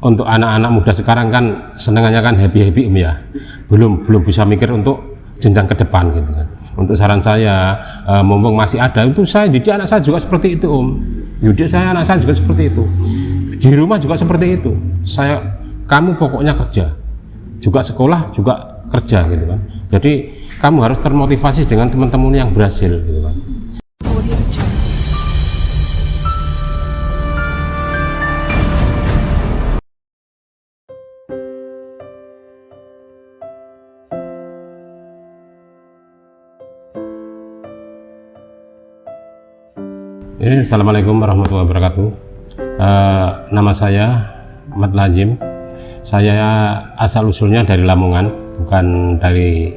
untuk anak-anak muda sekarang kan senangannya kan happy ya, belum bisa mikir untuk jenjang ke depan gitu kan. Untuk saran saya, mumpung masih ada, itu saya didik anak saya juga seperti itu didik anak saya juga seperti itu, di rumah juga seperti itu. Kamu pokoknya kerja, juga sekolah juga kerja gitu kan. Jadi kamu harus termotivasi dengan teman-teman yang berhasil gitu kan. Assalamualaikum warahmatullahi wabarakatuh. Nama saya Ahmad Lazim. Saya asal usulnya dari Lamongan, bukan dari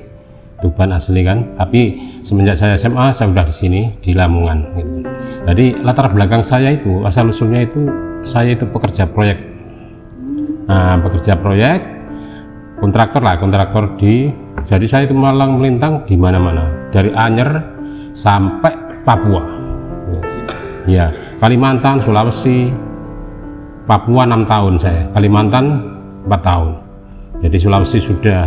Tuban asli kan. Tapi semenjak saya SMA saya sudah di sini di Lamongan. Gitu. Jadi latar belakang saya itu asal usulnya itu saya itu pekerja proyek. Pekerja proyek, kontraktor di. Jadi saya itu malang melintang di mana-mana, dari Anyer sampai Papua. Ya, Kalimantan, Sulawesi, Papua 6 tahun saya, Kalimantan 4 tahun. Jadi Sulawesi sudah.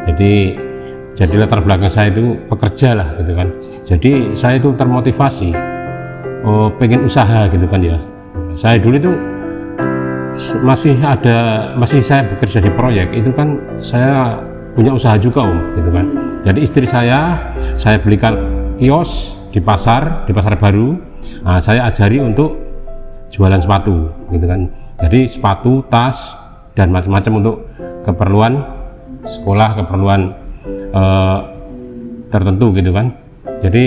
Jadi latar belakang saya itu pekerja lah gitu kan. Jadi saya itu termotivasi, pengen usaha gitu kan ya. Saya dulu itu masih saya bekerja di proyek itu kan, saya punya usaha juga gitu kan. Jadi istri saya belikan kios di pasar baru. Saya ajari untuk jualan sepatu gitu kan. Jadi sepatu, tas dan macam-macam untuk keperluan sekolah, keperluan tertentu gitu kan. Jadi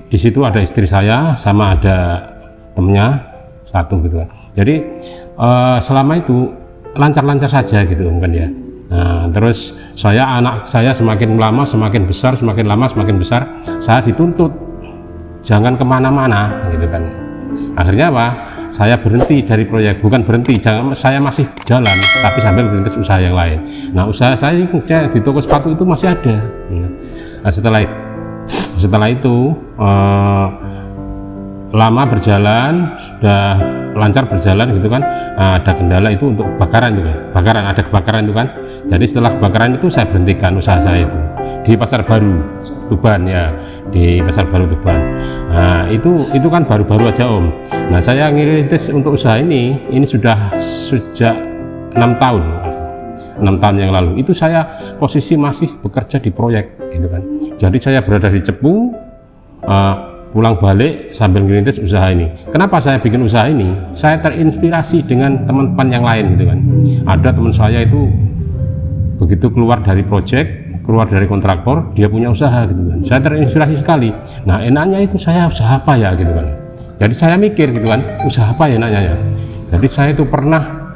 di situ ada istri saya sama ada temennya satu gitu kan. Jadi selama itu lancar-lancar saja gitu kan ya. Terus anak saya semakin lama semakin besar, semakin lama semakin besar, saya dituntut jangan kemana-mana gitu kan. Akhirnya apa? Saya berhenti dari proyek, bukan berhenti, saya masih jalan tapi sambil merintis usaha yang lain. Nah, usaha saya di toko sepatu itu masih ada. Nah, setelah itu lama berjalan, sudah lancar berjalan gitu kan. Ada kendala itu untuk ada kebakaran itu kan. Jadi setelah kebakaran itu saya berhentikan usaha saya itu di Pasar Baru Tuban ya, di Pasar Baru Tuban. Nah, itu kan baru-baru aja Nah, saya ngerintis untuk usaha ini sudah sejak 6 tahun yang lalu. Itu saya posisi masih bekerja di proyek gitu kan. Jadi saya berada di Cepu, pulang balik sambil ngerintis usaha ini. Kenapa saya bikin usaha ini? Saya terinspirasi dengan teman-teman yang lain gitu kan. Ada teman saya itu begitu keluar dari proyek, keluar dari kontraktor, dia punya usaha gitu kan. Saya terinspirasi sekali. Nah, enaknya itu saya usaha apa ya gitu kan. Jadi saya mikir gitu kan, usaha apa ya enaknya ya. Jadi saya itu pernah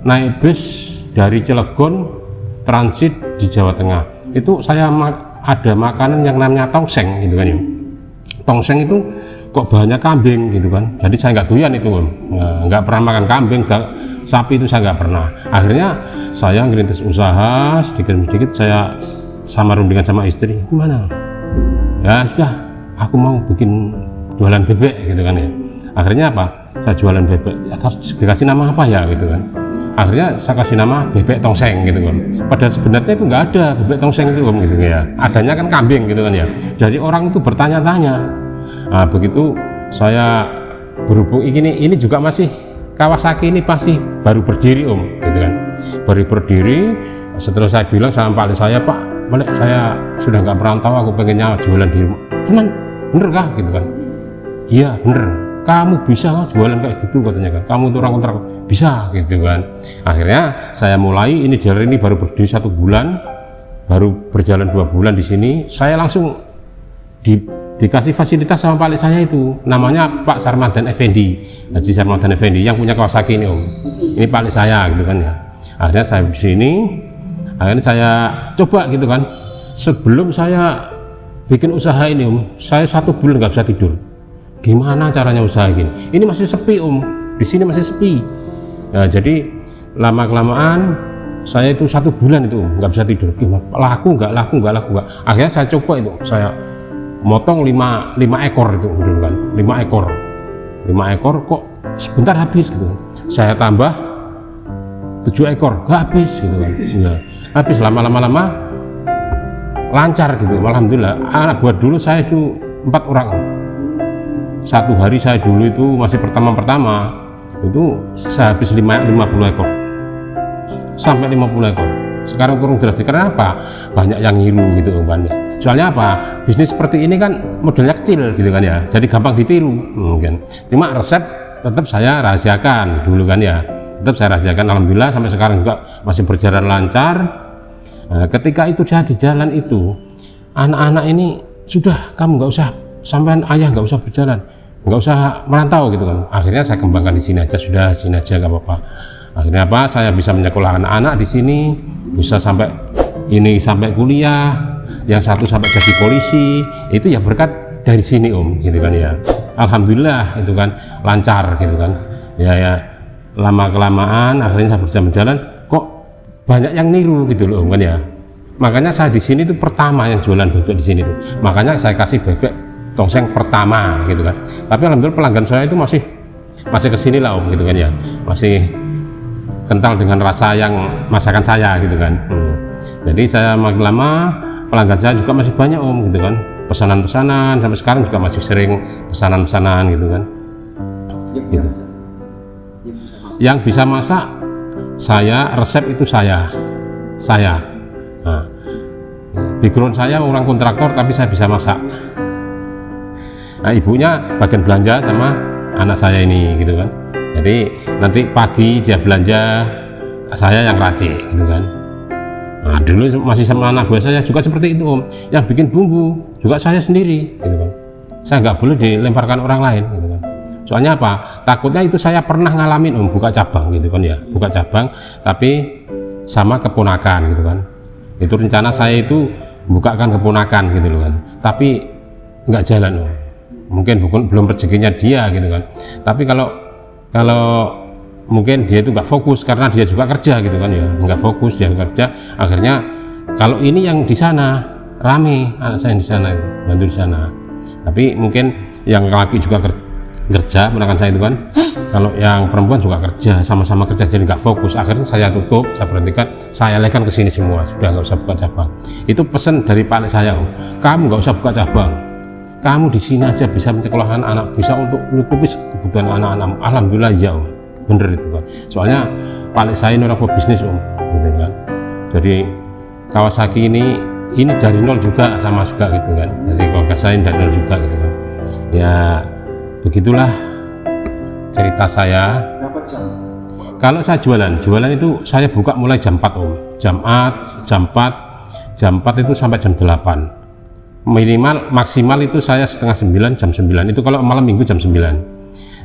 naik bis dari Cilegon transit di Jawa Tengah. Itu saya ada makanan yang namanya tongseng gitu kan ya. Tongseng itu kok banyak kambing gitu kan. Jadi saya nggak doyan itu, nggak pernah makan kambing, sapi itu saya nggak pernah. Akhirnya saya ngerintis usaha sedikit saya sama rundingan sama istri, gimana? Ya sudah, aku mau bikin jualan bebek gitu kan ya. Akhirnya apa? Saya jualan bebek, dikasih nama apa ya gitu kan. Akhirnya saya kasih nama bebek tongseng gitu kan. Padahal sebenarnya itu nggak ada bebek tongseng itu gitu ya. Adanya kan kambing gitu kan ya. Jadi orang itu bertanya-tanya. Nah, begitu saya berhubung ini juga masih Kawasaki ini pasti baru berdiri gitu kan. Baru berdiri. Setelah saya bilang sama Pak saya, Pak, saya sudah nggak perantau, aku pengennya jualan di rumah. Teman, bener kah gitu kan? Iya bener. Kamu bisa kan jualan kayak gitu katanya kan? Kamu itu orang kontrak bisa gitu kan? Akhirnya saya mulai ini dari ini baru berdiri 1 bulan, baru berjalan 2 bulan di sini. Saya langsung dikasih fasilitas sama Pak saya itu, namanya Pak Sarmadan Effendi, Haji Sarmadan Effendi yang punya Kawasaki ini Ini Pak saya gitu kan ya. Akhirnya saya di sini. Akhirnya saya coba gitu kan. Sebelum saya bikin usaha ini saya 1 bulan nggak bisa tidur. Gimana caranya usaha gini? Ini masih sepi di sini masih sepi. Nah, jadi lama kelamaan saya itu 1 bulan itu nggak bisa tidur. Gimana? Laku nggak? Akhirnya saya coba itu, saya motong 5 ekor itu dulu kan. 5 ekor kok sebentar habis gitu. Saya tambah 7 ekor nggak habis gitu kan. Ya, habis lama lancar gitu. Alhamdulillah. Anak buat dulu saya itu 4 orang. Satu hari saya dulu itu masih pertama itu saya habis 50 ekor sampai 50 ekor. Sekarang turun drastis karena apa? Banyak yang ngiru gitu kan ya. Soalnya apa? Bisnis seperti ini kan modelnya kecil gitu kan ya. Jadi gampang ditiru mungkin. Cuma resep tetap saya rahasiakan dulu kan ya. Tetap saya rahasiakan. Alhamdulillah sampai sekarang juga masih berjalan lancar. Nah, ketika itu saya di jalan itu, anak-anak ini sudah, kamu nggak usah, sampean ayah nggak usah berjalan, nggak usah merantau gitu kan. Akhirnya saya kembangkan di sini aja, sudah sini aja nggak apa-apa. Akhirnya apa? Saya bisa menyekolah anak-anak di sini, bisa sampai kuliah, yang satu sampai jadi polisi. Itu ya berkat dari sini Om, gitu kan ya. Alhamdulillah itu kan lancar gitu kan. Ya lama kelamaan akhirnya saya bisa berjalan. Kok banyak yang niru gitu loh Om kan ya. Makanya saya di sini tuh pertama yang jualan bebek di sini tuh. Makanya saya kasih bebek tongseng pertama gitu kan. Tapi alhamdulillah pelanggan saya itu masih kesini lah Om gitu kan ya. Masih kental dengan rasa yang masakan saya gitu kan. Jadi saya makin lama pelanggan saya juga masih banyak Om gitu kan. Pesanan-pesanan sampai sekarang juga masih sering pesanan-pesanan gitu kan. Gitu. Yang bisa masak saya, resep itu saya. Nah, background saya orang kontraktor tapi saya bisa masak. Nah, ibunya bagian belanja sama anak saya ini gitu kan. Jadi nanti pagi dia belanja, saya yang racik gitu kan. Nah, dulu masih sama anak buah saya juga seperti itu Om. Yang bikin bumbu juga saya sendiri gitu kan. Saya nggak boleh dilemparkan orang lain gitu kan. Soalnya apa? Takutnya itu saya pernah ngalamin Om, buka cabang gitu kan ya. Buka cabang tapi sama keponakan gitu kan. Itu rencana saya itu bukakan keponakan gitu loh kan. Tapi nggak jalan Om. Mungkin belum rezekinya dia gitu kan. Tapi kalau mungkin dia itu nggak fokus karena dia juga kerja gitu kan ya, nggak fokus dia kerja. Akhirnya kalau ini yang di sana rame, anak saya di sana bantu di sana. Tapi mungkin yang laki juga kerja menekan saya itu kan. Kalau yang perempuan juga kerja, sama-sama kerja jadi nggak fokus. Akhirnya saya tutup, saya berhentikan, saya alihkan ke sini semua. Sudah nggak usah buka cabang. Itu pesan dari Pak saya Om. Kamu nggak usah buka cabang. Kamu di sini aja bisa menyekolahkan anak, bisa untuk mencukupi kebutuhan anak-anak. Alhamdulillah ya Om, bener itu kan. Soalnya Pak saya ini orang bisnis Om, gitu kan. Jadi Kawasaki ini dari nol juga sama juga gitu kan. Jadi keluarga saya dari nol juga gitu kan. Ya begitulah cerita saya. Berapa jam? Kalau saya jualan itu saya buka mulai jam 4 Om. Jam 4 itu sampai jam 8. Maksimal itu saya setengah 9, jam 9 itu kalau malam minggu jam 9.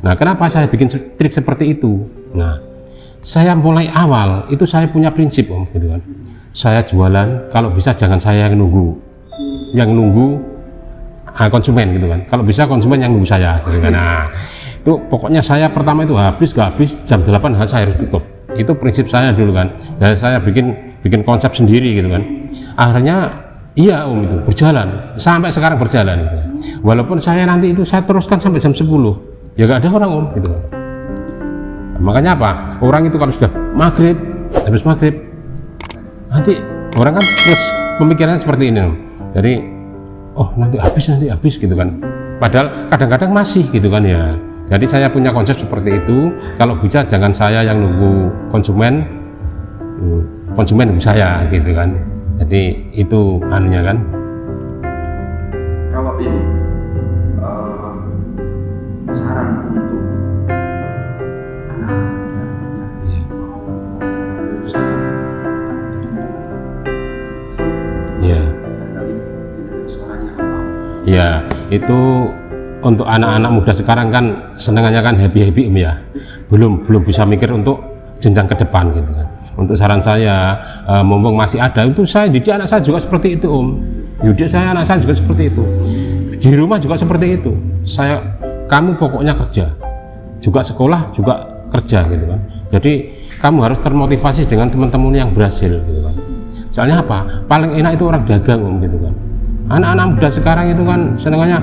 Nah kenapa saya bikin trik seperti itu? Nah saya mulai awal itu saya punya prinsip Om gitu kan. Saya jualan kalau bisa jangan saya yang nunggu konsumen gitu kan. Kalau bisa konsumen yang nunggu saya gitu kan. Nah itu pokoknya saya pertama itu habis jam 8 saya harus tutup. Itu prinsip saya dulu kan. Dan saya bikin konsep sendiri gitu kan. Akhirnya iya Om itu berjalan sampai sekarang berjalan gitu. Walaupun saya nanti itu saya teruskan sampai jam 10 ya gak ada orang Om gitu. Makanya apa? Orang itu kalau sudah habis maghrib nanti orang kan terus pemikirannya seperti ini Om. Jadi nanti habis gitu kan. Padahal kadang-kadang masih gitu kan ya. Jadi saya punya konsep seperti itu. Kalau bisa jangan saya yang nunggu konsumen nunggu saya gitu kan. Jadi itu anunya kan. Kalau ini saran untuk anak-anak yang mau berusaha ya. Sarannya apa? Ya itu untuk anak-anak muda sekarang kan senangannya kan happy Om ya. Belum bisa mikir untuk jenjang ke depan gitu kan. Untuk saran saya, mumpung masih ada, itu saya didik anak saya juga seperti itu Om. Didik saya anak saya juga seperti itu. Di rumah juga seperti itu. Kamu pokoknya kerja, juga sekolah, juga kerja gitu kan. Jadi kamu harus termotivasi dengan teman-teman yang berhasil gitu kan. Soalnya apa? Paling enak itu orang dagang Om gitu kan. Anak-anak muda sekarang itu kan senangannya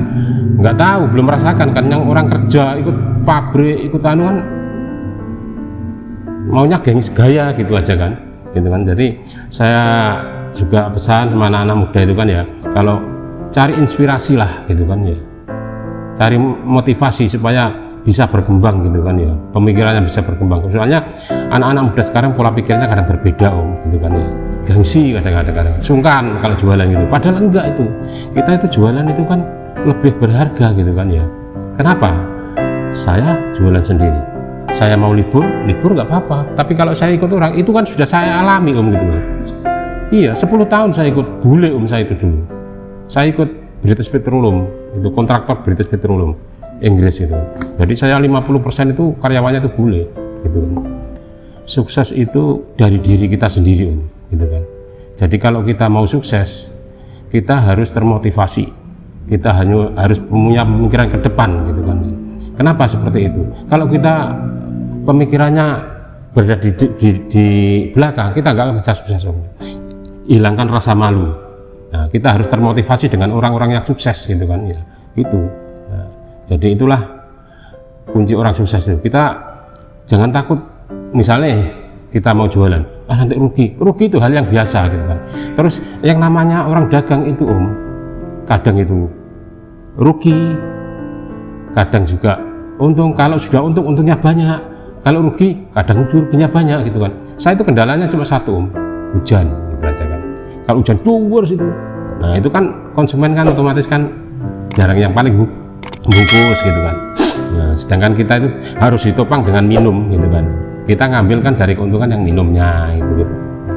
nggak tahu, belum merasakan kan yang orang kerja ikut pabrik, ikut anu kan maunya gengsi gaya gitu aja kan, gitu kan. Jadi saya juga pesan sama anak-anak muda itu kan ya, kalau cari inspirasi lah gitu kan ya, cari motivasi supaya bisa berkembang gitu kan ya, pemikirannya bisa berkembang. Soalnya anak-anak muda sekarang pola pikirnya kadang berbeda gitu kan ya, gengsi kadang-kadang, sungkan kalau jualan gitu, padahal enggak, itu kita itu jualan itu kan lebih berharga gitu kan ya. Kenapa? Saya jualan sendiri, saya mau libur nggak apa-apa, tapi kalau saya ikut orang itu kan sudah saya alami gitu. Iya, 10 tahun saya ikut bule saya itu dulu. Saya ikut British Petroleum, itu kontraktor British Petroleum Inggris itu. Jadi saya 50% itu karyawannya itu bule gitu kan. Sukses itu dari diri kita sendiri gitu kan. Jadi kalau kita mau sukses, kita harus termotivasi. Kita hanya harus punya pemikiran ke depan gitu kan. Kenapa seperti itu? Kalau kita pemikirannya berada di belakang, kita nggak bisa sukses. Hilangkan rasa malu. Nah, kita harus termotivasi dengan orang-orang yang sukses gitu kan ya. Itu. Nah, jadi itulah kunci orang sukses itu. Kita jangan takut, misalnya kita mau jualan, nanti rugi itu hal yang biasa gitu kan. Terus yang namanya orang dagang itu kadang itu rugi, kadang juga untung. Kalau sudah untung, untungnya banyak. Kalau rugi, kadang ruginya banyak gitu kan. Saya itu kendalanya cuma satu, hujan gitu aja kan. Kalau hujan tours itu, nah itu kan konsumen kan otomatis kan jarang yang paling bungkus gitu kan. Nah, sedangkan kita itu harus ditopang dengan minum gitu kan. Kita ngambil kan dari keuntungan yang minumnya itu gitu.